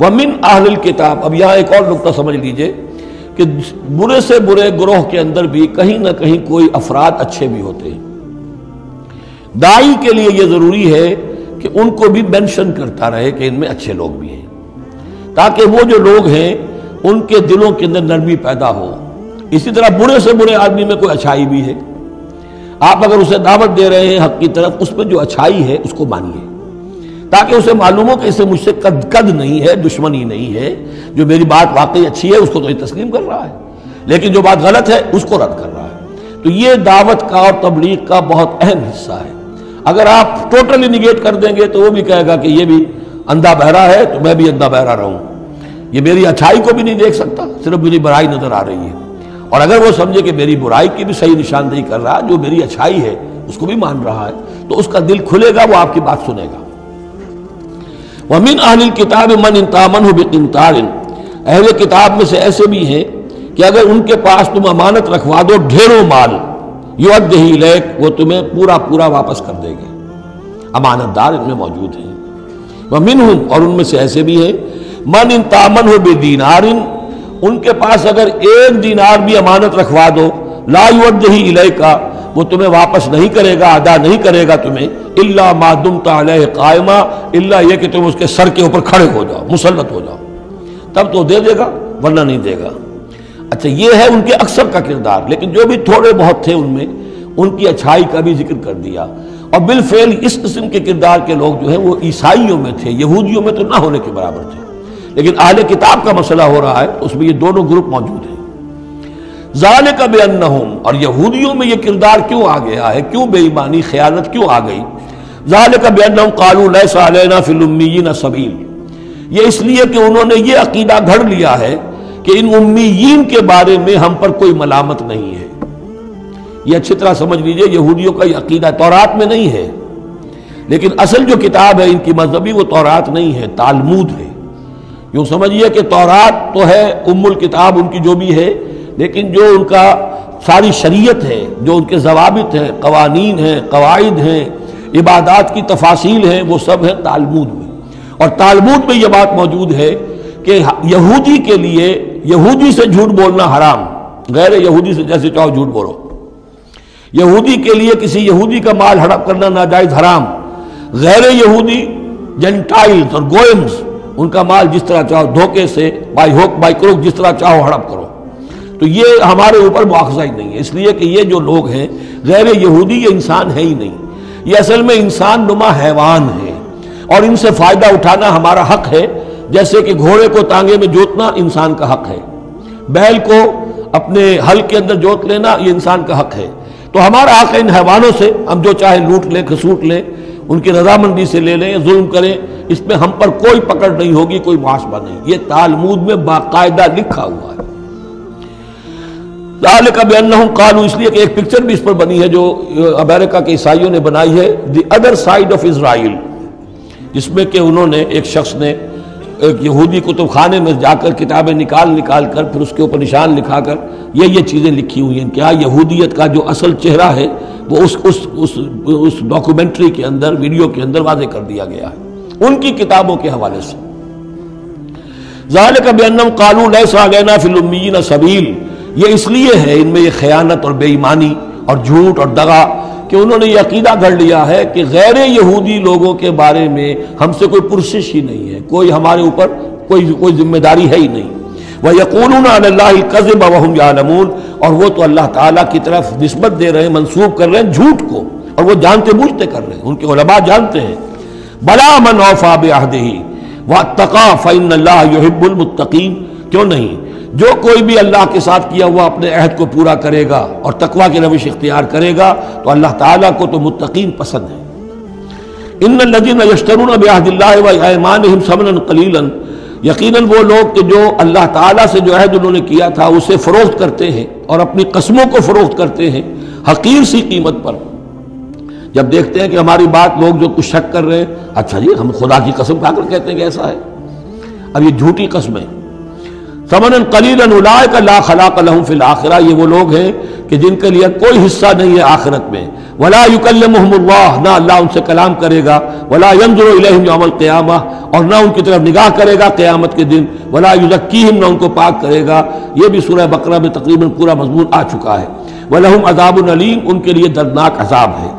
وَمِنْ أَهْلِ الْكِتَابِ، اب یہاں ایک اور نقطہ سمجھ لیجئے کہ برے سے برے گروہ کے اندر بھی کہیں نہ کہیں کوئی افراد اچھے بھی ہوتے ہیں. داعی کے لیے یہ ضروری ہے کہ ان کو بھی مینشن کرتا رہے کہ ان میں اچھے لوگ بھی ہیں، تاکہ وہ جو لوگ ہیں ان کے دلوں کے اندر نرمی پیدا ہو. اسی طرح برے سے برے آدمی میں کوئی اچھائی بھی ہے. آپ اگر اسے دعوت دے رہے ہیں حق کی طرف، اس میں جو اچھائی ہے اس کو مانیے، تاکہ اسے معلوم ہو کہ اسے مجھ سے قد نہیں ہے، دشمنی نہیں ہے. جو میری بات واقعی اچھی ہے اس کو تو یہ تسلیم کر رہا ہے، لیکن جو بات غلط ہے اس کو رد کر رہا ہے. تو یہ دعوت کا اور تبلیغ کا بہت اہم حصہ ہے. اگر آپ ٹوٹلی نگیٹ کر دیں گے تو وہ بھی کہے گا کہ یہ بھی اندھا بہرا ہے تو میں بھی اندھا بہرا رہوں، یہ میری اچھائی کو بھی نہیں دیکھ سکتا، صرف میری برائی نظر آ رہی ہے. اور اگر وہ سمجھے کہ میری برائی کی بھی صحیح نشاندہی کر رہا ہے، جو میری اچھائی ہے اس کو بھی مان رہا ہے، تو اس کا دل کھلے گا، وہ آپ کی بات سنے گا. وَمِنْ أَهْلِ الْكِتَابِ مَنْ إِنْ تَأْمَنْهُ بِقِنْطَارٍ، اہل کتاب میں سے ایسے بھی ہیں کہ اگر ان کے پاس تم امانت رکھوا دو ڈھیروں مال، یؤدِّهِ إِلَيْكَ، وہ تمہیں پورا پورا واپس کر دے گے. امانت دار ان میں موجود ہیں. وَمِنْهُمْ، اور ان میں سے ایسے بھی ہیں مَنْ إِنْ تَأْمَنْهُ بِدِينَارٍ، ان کے پاس اگر ایک دینار بھی امانت رکھوا دو، لا یؤدِّهِ إِلَيْكَ، وہ تمہیں واپس نہیں کرے گا، ادا نہیں کرے گا تمہیں، الا ما دمت علیہ قائما، الا یہ کہ تم اس کے سر کے اوپر کھڑے ہو جاؤ، مسلط ہو جاؤ، تب تو دے دے گا، ورنہ نہیں دے گا. اچھا، یہ ہے ان کے اکثر کا کردار. لیکن جو بھی تھوڑے بہت تھے ان میں، ان کی اچھائی کا بھی ذکر کر دیا. اور بالفعل اس قسم کے کردار کے لوگ جو ہیں وہ عیسائیوں میں تھے، یہودیوں میں تو نہ ہونے کے برابر تھے. لیکن اہل کتاب کا مسئلہ ہو رہا ہے، اس میں یہ دونوں گروپ موجود ہیں. ذالک بانہم، اور یہودیوں میں یہ کردار کیوں آ گیا ہے، کیوں بے ایمانی خیانت کیوں آ گئی؟ ذالک بانہم قالوا لیس علینا فی الامیین سبیل، یہ اس لیے کہ انہوں نے یہ عقیدہ گھڑ لیا ہے کہ ان امیین کے بارے میں ہم پر کوئی ملامت نہیں ہے. یہ اچھی طرح سمجھ لیجئے، یہودیوں کا یہ عقیدہ تورات میں نہیں ہے، لیکن اصل جو کتاب ہے ان کی مذہبی وہ تورات نہیں ہے، تالمود ہے. یوں سمجھیے کہ تورات تو ہے ام الکتاب ان کی جو بھی ہے، لیکن جو ان کا ساری شریعت ہے، جو ان کے ضوابط ہیں، قوانین ہیں، قواعد ہیں، عبادات کی تفاصیل ہیں، وہ سب ہیں تالمود میں. اور تالمود میں یہ بات موجود ہے کہ یہودی کے لیے یہودی سے جھوٹ بولنا حرام، غیر یہودی سے جیسے چاہو جھوٹ بولو. یہودی کے لیے کسی یہودی کا مال ہڑپ کرنا ناجائز حرام. غیر یہودی جنٹائلز اور گوئمز، ان کا مال جس طرح چاہو دھوکے سے، بائی ہوک بائی کروک، جس طرح چاہو ہڑپ کرو. تو یہ ہمارے اوپر مواخذہ ہی نہیں ہے، اس لیے کہ یہ جو لوگ ہیں غیر یہودی، یہ انسان ہے ہی نہیں، یہ اصل میں انسان نما حیوان ہے، اور ان سے فائدہ اٹھانا ہمارا حق ہے. جیسے کہ گھوڑے کو تانگے میں جوتنا انسان کا حق ہے، بیل کو اپنے حل کے اندر جوت لینا یہ انسان کا حق ہے. تو ہمارا حق ہے ان حیوانوں سے ہم جو چاہے لوٹ لیں، کھسوٹ لیں، ان کی رضامندی سے لے لیں، ظلم کریں، اس میں ہم پر کوئی پکڑ نہیں ہوگی، کوئی محاسبہ نہیں. یہ تالمود میں باقاعدہ لکھا ہوا ہے. ذالک بانہم قالوا، اس لیے کہ ایک پکچر بھی اس پر بنی ہے جو امریکہ کے عیسائیوں نے بنائی ہے، the other side of Israel, جس میں کہ انہوں نے ایک شخص نے ایک یہودی کتب خانے میں جا کر کتابیں نکال کر پھر اس کے اوپر نشان لکھا کر یہ چیزیں لکھی ہوئی ہیں. کیا یہودیت کا جو اصل چہرہ ہے وہ اس ڈاکومنٹری کے اندر، ویڈیو کے اندر واضح کر دیا گیا ہے ان کی کتابوں کے حوالے سے. ذالک بانہم قالوا لیس علینا فی الامیین سبیل، یہ اس لیے ہے ان میں یہ خیانت اور بے ایمانی اور جھوٹ اور دغا کہ انہوں نے یہ عقیدہ گھڑ لیا ہے کہ غیر یہودی لوگوں کے بارے میں ہم سے کوئی پرسش ہی نہیں ہے، کوئی ہمارے اوپر کوئی ذمہ داری ہے ہی نہیں. وَيَقُولُونَ عَلَى اللَّهِ الْكَذِبَ وَهُمْ يَعْلَمُونَ، اور وہ تو اللہ تعالیٰ کی طرف نسبت دے رہے ہیں، منسوب کر رہے ہیں جھوٹ کو، اور وہ جانتے بوجھتے کر رہے ہیں. ان کے علماء جانتے ہیں. بَلَا مَنْ أَوْفَىٰ بِعَهْدِهِ وَاتَّقَىٰ فَإِنَّ اللَّهَ يُحِبُّ الْمُتَّقِينَ، کیوں نہیں، جو کوئی بھی اللہ کے ساتھ کیا ہوا اپنے عہد کو پورا کرے گا اور تقویٰ کی روش اختیار کرے گا تو اللہ تعالیٰ کو تو متقین پسند ہے. ان الذین یشترون بعہد اللہ وایمانہم ثمنا قلیلا، یقیناً وہ لوگ کہ جو اللہ تعالیٰ سے جو عہد انہوں نے کیا تھا اسے فروخت کرتے ہیں اور اپنی قسموں کو فروخت کرتے ہیں حقیر سی قیمت پر. جب دیکھتے ہیں کہ ہماری بات لوگ جو کچھ شک کر رہے ہیں، اچھا جی ہم خدا کی قسم کھا کر کہتے ہیں کہ ایسا ہے، اب یہ جھوٹی قسمیں. ثمنا قلیلا اولئک لا خلاق لهم فی الآخرہ، یہ وہ لوگ ہیں کہ جن کے لیے کوئی حصہ نہیں ہے آخرت میں. ولا یکلمہم اللہ، نہ اللہ ان سے کلام کرے گا. ولا ینظر الیہم یوم القیامہ، اور نہ ان کی طرف نگاہ کرے گا قیامت کے دن. ولا یزکیہم، نہ ان کو پاک کرے گا. یہ بھی سورہ بقرہ میں تقریباً پورا مضمون آ چکا ہے. وَلَهُمْ عَذَابٌ أَلِيمٌ، ان کے لیے دردناک عذاب ہے.